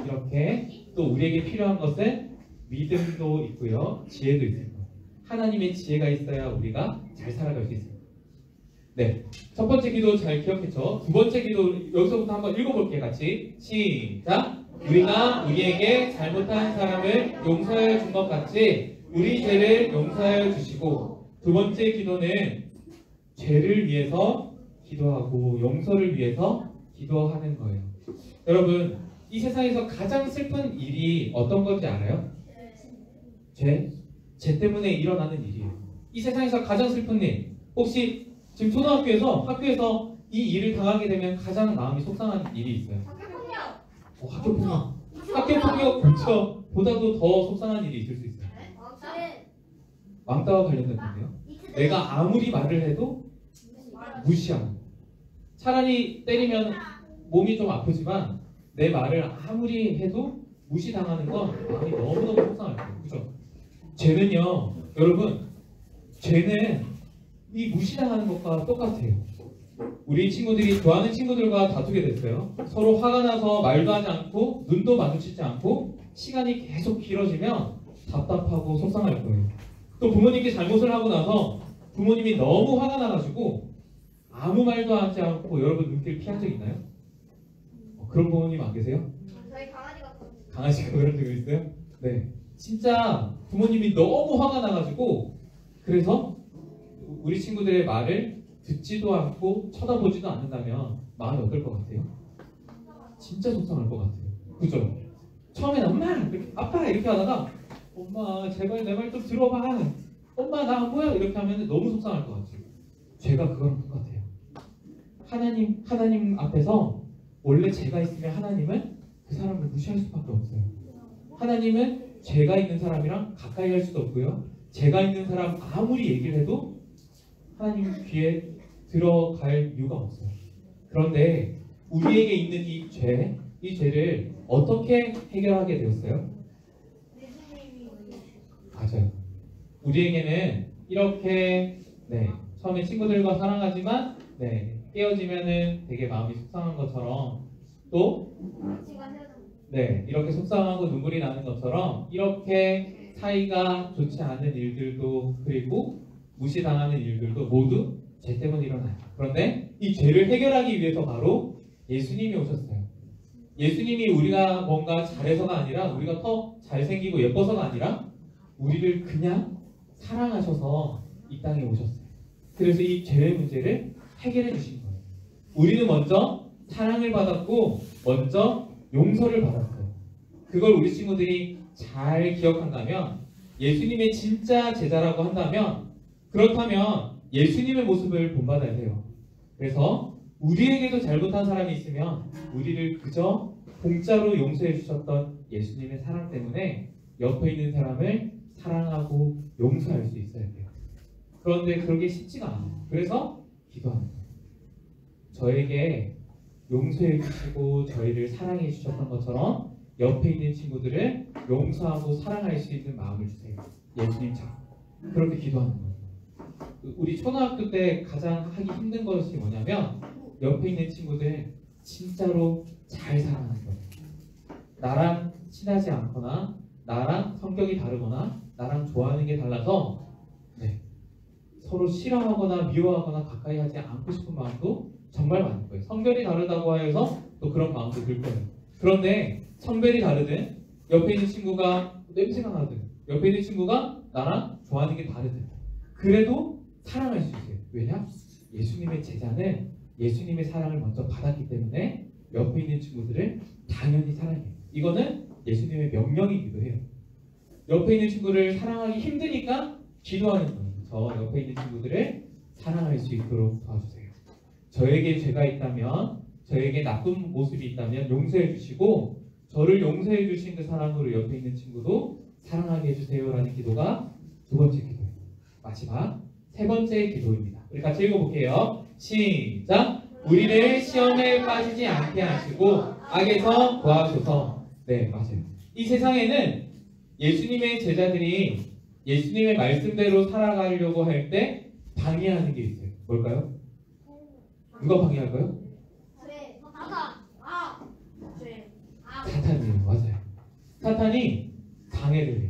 이렇게 또 우리에게 필요한 것은 믿음도 있고요, 지혜도 있습니다. 하나님의 지혜가 있어야 우리가 잘 살아갈 수 있습니다. 네, 첫 번째 기도 잘 기억했죠? 두 번째 기도 여기서부터 한번 읽어볼게요. 같이 시작! 우리가 우리에게 잘못한 사람을 용서해 준 것 같이 우리 죄를 용서해 주시고, 두 번째 기도는 죄를 위해서 기도하고 용서를 위해서 기도하는 거예요. 여러분, 이 세상에서 가장 슬픈 일이 어떤 건지 알아요? 죄 때문에 일어나는 일이에요. 이 세상에서 가장 슬픈 일, 혹시 지금 초등학교에서 학교에서 이 일을 당하게 되면 가장 마음이 속상한 일이 있어요. 학교폭력. 학교폭력 그렇죠. 보다도 더 속상한 일이 있을 수 있어요. 왕따와 관련된 건데요. 내가 아무리 말을 해도 무시하는. 차라리 때리면 몸이 좀 아프지만 내 말을 아무리 해도 무시당하는 건 마음이 너무너무 속상할 거예요. 그렇죠? 죄는요, 여러분, 죄는 이 무시당하는 것과 똑같아요. 우리 친구들이 좋아하는 친구들과 다투게 됐어요. 서로 화가 나서 말도 하지 않고 눈도 마주치지 않고 시간이 계속 길어지면 답답하고 속상할 거예요. 또 부모님께 잘못을 하고 나서 부모님이 너무 화가 나가지고 아무 말도 하지 않고 여러분 눈길 피한 적 있나요? 그런 부모님 안 계세요? 저희 강아지가 강아지가 그런 적 있어요? 네, 진짜 부모님이 너무 화가 나가지고 그래서 우리 친구들의 말을 듣지도 않고 쳐다보지도 않는다면 마음이 어떨 것 같아요? 진짜 속상할 것 같아요. 그죠? 처음에는 엄마, 이렇게, 아빠 이렇게 하다가 엄마 제발 내 말 좀 들어봐. 엄마 나 안 보여. 이렇게 하면 너무 속상할 것 같아요. 죄가 그거랑 똑같아요. 하나님 앞에서 원래 죄가 있으면 하나님은 그 사람을 무시할 수밖에 없어요. 하나님은 죄가 있는 사람이랑 가까이 할 수도 없고요. 죄가 있는 사람 아무리 얘기를 해도 하나님 귀에 들어갈 이유가 없어요. 그런데 우리에게 있는 이 죄를 어떻게 해결하게 되었어요? 맞아요. 우리에게는 이렇게 처음에 친구들과 사랑하지만 깨어지면은 되게 마음이 속상한 것처럼 또 이렇게 속상하고 눈물이 나는 것처럼 이렇게 사이가 좋지 않은 일들도 그리고 무시당하는 일들도 모두 죄 때문에 일어나요. 그런데 이 죄를 해결하기 위해서 바로 예수님이 오셨어요. 예수님이 우리가 뭔가 잘해서가 아니라 우리가 더 잘생기고 예뻐서가 아니라 우리를 그냥 사랑하셔서 이 땅에 오셨어요. 그래서 이 죄의 문제를 해결해 주신 거예요. 우리는 먼저 사랑을 받았고 먼저 용서를 받았어요. 그걸 우리 친구들이 잘 기억한다면 예수님의 진짜 제자라고 한다면 그렇다면 예수님의 모습을 본받아야 돼요. 그래서 우리에게도 잘못한 사람이 있으면 우리를 그저 공짜로 용서해 주셨던 예수님의 사랑 때문에 옆에 있는 사람을 사랑하고 용서할 수 있어야 돼요. 그런데 그러기 쉽지가 않아요. 그래서 기도하는 거예요. 저에게 용서해 주시고 저희를 사랑해 주셨던 것처럼 옆에 있는 친구들을 용서하고 사랑할 수 있는 마음을 주세요. 예수님처럼. 그렇게 기도하는 거예요. 우리 초등학교 때 가장 하기 힘든 것이 뭐냐면 옆에 있는 친구들 진짜로 잘 사랑하는 거예요. 나랑 친하지 않거나 나랑 성격이 다르거나 나랑 좋아하는 게 달라서 서로 싫어하거나 미워하거나 가까이 하지 않고 싶은 마음도 정말 많을 거예요. 성별이 다르다고 해서 또 그런 마음도 들 거예요. 그런데 성별이 다르든 옆에 있는 친구가 냄새가 나든 옆에 있는 친구가 나랑 좋아하는 게 다르든 그래도 사랑할 수 있어요. 왜냐? 예수님의 제자는 예수님의 사랑을 먼저 받았기 때문에 옆에 있는 친구들을 당연히 사랑해요. 이거는 예수님의 명령이기도 해요. 옆에 있는 친구를 사랑하기 힘드니까 기도하는 거예요. 저 옆에 있는 친구들을 사랑할 수 있도록 도와주세요. 저에게 죄가 있다면 저에게 나쁜 모습이 있다면 용서해 주시고 저를 용서해 주신 그 사랑으로 옆에 있는 친구도 사랑하게 해주세요라는 기도가 두 번째 기도예요. 마지막 세 번째 기도입니다. 우리 같이 읽어볼게요. 시작! 우리를 시험에 빠지지 않게 하시고 악에서 구하소서. 네, 맞아요. 이 세상에는 예수님의 제자들이 예수님의 말씀대로 살아가려고 할 때 방해하는 게 있어요. 뭘까요? 누가 방해할까요? 사탄이에요. 맞아요. 사탄이 방해를 해요.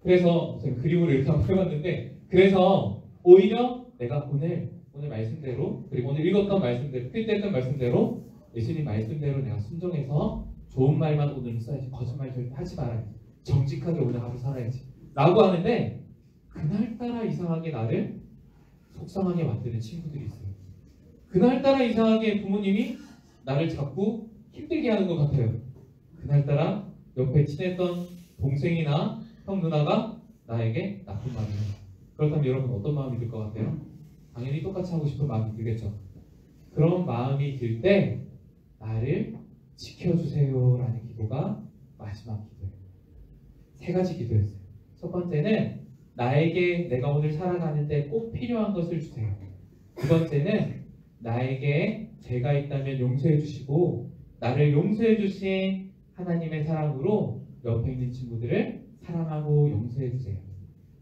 그래서 제가 그림으로 이렇게 한번 해봤는데 그래서 오히려 내가 오늘 말씀대로 그리고 오늘 읽었던 말씀대로 필때했던 말씀대로 예수님 말씀대로 내가 순종해서 좋은 말만 오늘 써야지 거짓말 절대 하지 말아야지 정직하게 오늘 하루 살아야지 라고 하는데 그날따라 이상하게 나를 속상하게 만드는 친구들이 있어요. 그날따라 이상하게 부모님이 나를 자꾸 힘들게 하는 것 같아요. 그날따라 옆에 친했던 동생이나 형 누나가 나에게 나쁜 말을 해요. 그렇다면 여러분 어떤 마음이 들 것 같아요? 당연히 똑같이 하고 싶은 마음이 들겠죠. 그런 마음이 들 때 나를 지켜주세요 라는 기도가 마지막 기도예요. 세 가지 기도였어요. 첫 번째는 나에게 내가 오늘 살아가는데 꼭 필요한 것을 주세요. 두 번째는 나에게 죄가 있다면 용서해 주시고 나를 용서해 주신 하나님의 사랑으로 옆에 있는 친구들을 사랑하고 용서해 주세요.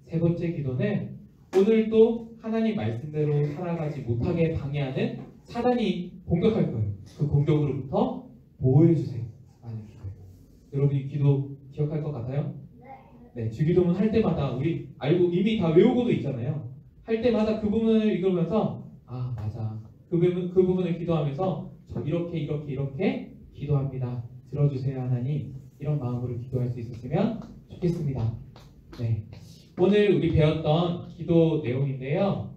세 번째 기도는 오늘도 하나님 말씀대로 살아가지 못하게 방해하는 사단이 공격할 거예요. 그 공격으로부터 보호해 주세요 라는 기도예요. 여러분 이 기도 기억할 것 같아요? 네, 주기도문 할 때마다 우리 알고 이미 다 외우고도 있잖아요. 할 때마다 그 부분을 읽으면서 아 맞아 그 부분을 기도하면서 저 이렇게 기도합니다. 들어주세요 하나님 이런 마음으로 기도할 수 있었으면 좋겠습니다. 네, 오늘 우리 배웠던 기도 내용인데요.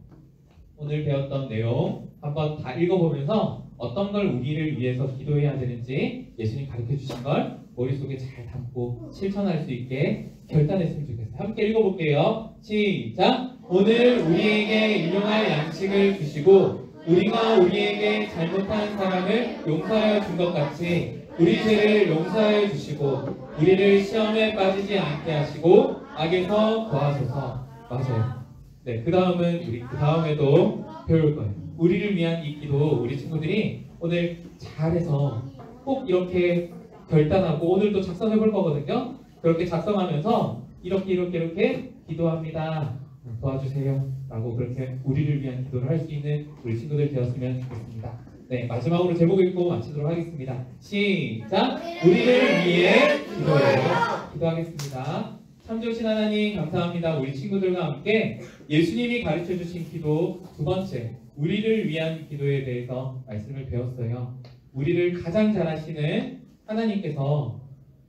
오늘 배웠던 내용 한번 다 읽어보면서 어떤 걸 우리를 위해서 기도해야 되는지 예수님 가르쳐 주신 걸 머릿속에 잘 담고 실천할 수 있게 결단했으면 좋겠어요. 함께 읽어볼게요. 시작! 오늘 우리에게 일용할 양식을 주시고 우리가 우리에게 잘못한 사람을 용서하여 준 것 같이 우리 죄를 용서하여 주시고 우리를 시험에 빠지지 않게 하시고 악에서 구하소서. 맞아요. 네, 그 다음에도 배울 거예요. 우리를 위한 이 기도 우리 친구들이 오늘 잘해서 꼭 이렇게 결단하고 오늘도 작성해 볼 거거든요. 그렇게 작성하면서 이렇게 기도합니다. 도와주세요. 라고 그렇게 우리를 위한 기도를 할 수 있는 우리 친구들 되었으면 좋겠습니다. 네, 마지막으로 제목 읽고 마치도록 하겠습니다. 시작! 우리를 위해 기도해요. 기도하겠습니다. 참 좋으신 하나님 감사합니다. 우리 친구들과 함께 예수님이 가르쳐 주신 기도 두 번째, 우리를 위한 기도에 대해서 말씀을 배웠어요. 우리를 가장 잘 아시는 하나님께서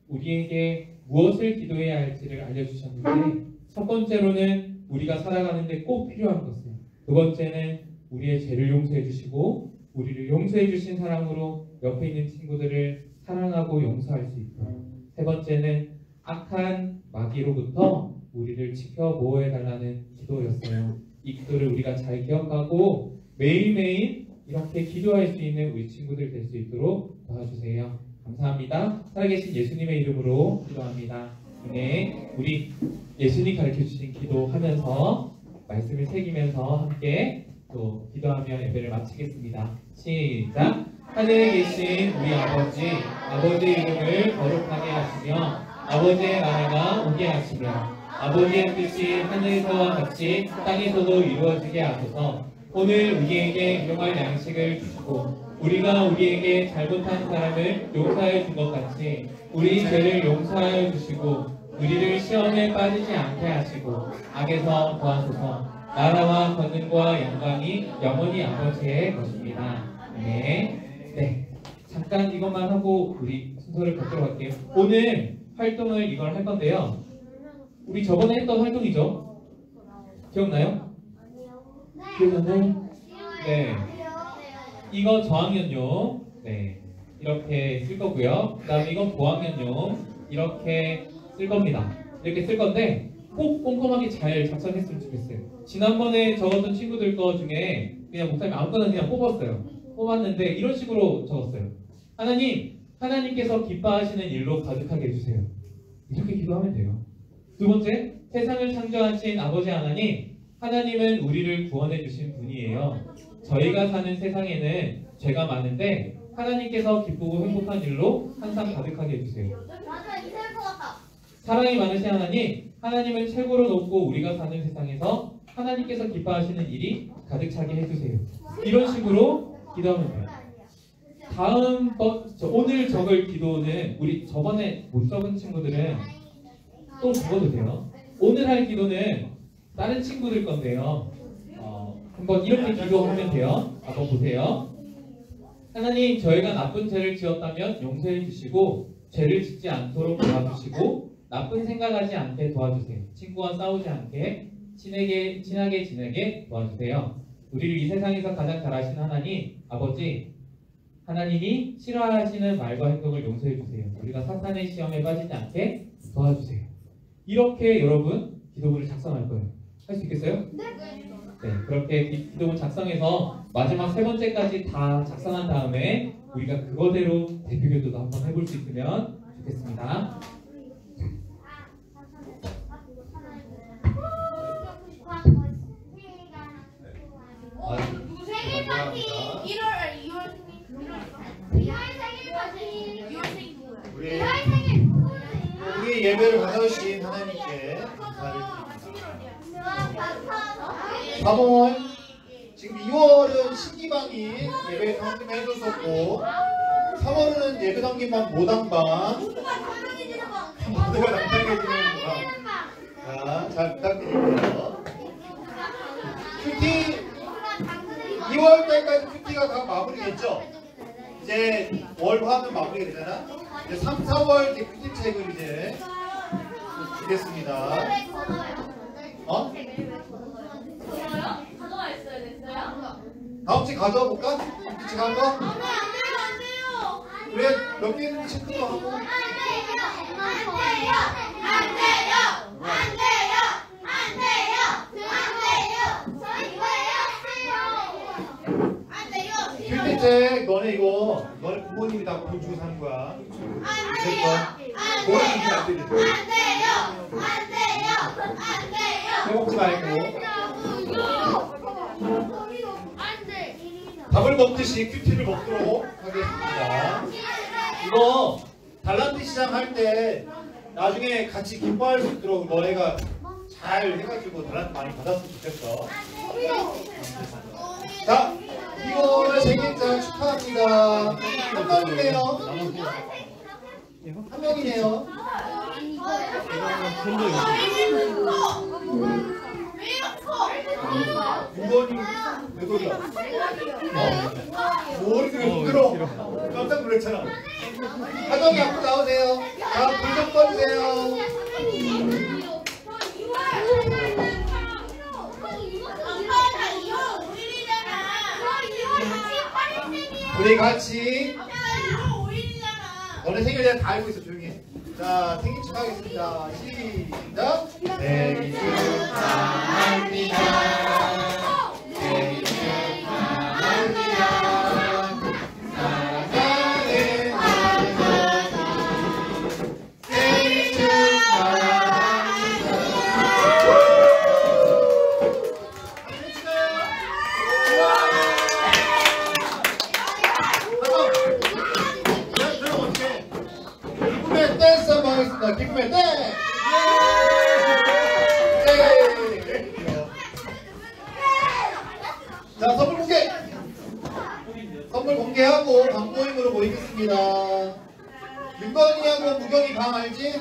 우리에게 무엇을 기도해야 할지를 알려주셨는데 첫 번째로는 우리가 살아가는데 꼭 필요한 것을, 두 번째는 우리의 죄를 용서해 주시고 우리를 용서해 주신 사랑으로 옆에 있는 친구들을 사랑하고 용서할 수 있도록, 세 번째는 악한 마귀로부터 우리를 지켜 보호해 달라는 기도였어요. 이 기도를 우리가 잘 기억하고 매일매일 이렇게 기도할 수 있는 우리 친구들 될 수 있도록 도와주세요. 감사합니다. 살아계신 예수님의 이름으로 기도합니다. 네, 우리 예수님 가르쳐 주신 기도하면서 말씀을 새기면서 함께 또 기도하며 예배를 마치겠습니다. 시작! 하늘에 계신 우리 아버지 이름을 거룩하게 하시며 아버지의 나라가 오게 하시며 아버지의 뜻이 하늘에서와 같이 땅에서도 이루어지게 하소서. 오늘 우리에게 일용할 양식을 주시고 우리가 우리에게 잘못한 사람을 용서하여 준 것 같이 우리 죄를 용서하여 주시고 우리를 시험에 빠지지 않게 하시고 악에서 구하소서. 나라와 권능과 영광이 영원히 아버지의 것입니다. 네, 잠깐 이것만 하고 우리 순서를 걷도록 할게요. 오늘 활동을 이걸 할 건데요. 우리 저번에 했던 활동이죠? 기억나요? 기억나요? 네. 이거 저학년용. 네. 이렇게 쓸 거고요. 그 다음에 이건 고학년용. 이렇게 쓸 겁니다. 이렇게 쓸 건데 꼭 꼼꼼하게 잘 작성했으면 좋겠어요. 지난번에 적었던 친구들 거 중에 그냥 목사님 아무거나 그냥 뽑았는데 이런 식으로 적었어요. 하나님께서 기뻐하시는 일로 가득하게 해주세요. 이렇게 기도하면 돼요. 두 번째, 세상을 창조하신 아버지 하나님은 우리를 구원해 주신 분이에요. 저희가 사는 세상에는 죄가 많은데 하나님께서 기쁘고 행복한 일로 항상 가득하게 해주세요. 맞아, 이세일 것 같다. 사랑이 많으신 하나님은 최고로 높고 우리가 사는 세상에서 하나님께서 기뻐하시는 일이 가득 차게 해주세요. 이런 식으로 기도하면 돼요. 오늘 적을 기도는 우리 저번에 못 적은 친구들은 또 적어도 돼요. 오늘 할 기도는 다른 친구들 건데요. 한번 이렇게 기도하면 돼요. 한번 보세요. 하나님, 저희가 나쁜 죄를 지었다면 용서해 주시고 죄를 짓지 않도록 도와주시고 나쁜 생각하지 않게 도와주세요. 친구와 싸우지 않게 친하게 지내게 도와주세요. 우리를 이 세상에서 가장 잘 아시는 하나님이 싫어하시는 말과 행동을 용서해 주세요. 우리가 사탄의 시험에 빠지지 않게 도와주세요. 이렇게 여러분 기도문을 작성할 거예요. 할 수 있겠어요? 네. 그렇게 기도문 작성해서 마지막 세 번째까지 다 작성한 다음에 우리가 그거대로 대표기도도 한번 해볼 수 있으면 좋겠습니다. 누구 생일 파티 2월 생일 파티 2월 생일 누구야? 우리 예배를 받아주신 하나님께 감사를 드립니다. 3월 지금 2월은 신기방이 예배 섬김 해줬었고 3월은 예배 섬김방 모당방 모두가 담당해주는 방. 잘 부탁드리고요. 큐티 2월 달까지 큐티가 다 마무리겠죠? 이제 월 화는 마무리가 되잖아. 이제 3, 4월 이제 큐티 책을 이제 주겠습니다. 가져와 있어야 됐어요? 다음 주에 가져와 볼까? 지금 한 거? 그래 몇 개 있는지 체크도 하고. 필기책 너네 이거 너네 부모님이 다 돈 주고 사는 거야. 됐어? 뭐라 하는지 안 되지? 빼먹지 말고. 밥을 먹듯이 큐티를 먹도록 하겠습니다. 이거 달란트 시장 할 때 나중에 같이 기뻐할 수 있도록 너네가 잘 해가지고 달란트 많이 받았으면 좋겠어. 자, 이거는 생일자 축하합니다. 한 명이네요. 한 명이네요. 이번이 몇 월이야? 뭐 이렇게 부끄러? 깜짝 놀랐잖아. 하정이 앞으로 나오세요. 자, 불 좀 꺼주세요. 우리 같이. 너네 생일에 다 알고 있어. 조용히 해. 자, 생일 축하하겠습니다. 시작. 생일 축하합니다. 생일 축하합니다. 사랑하는 아버지 생일 축하합니다. 기쁨의 댄스 한번 하겠습니다. 기쁨의 댄스! 자, 선물 공개! 선물 공개하고 방모임으로 모이겠습니다. 윤건이하고 무경이 방 알지?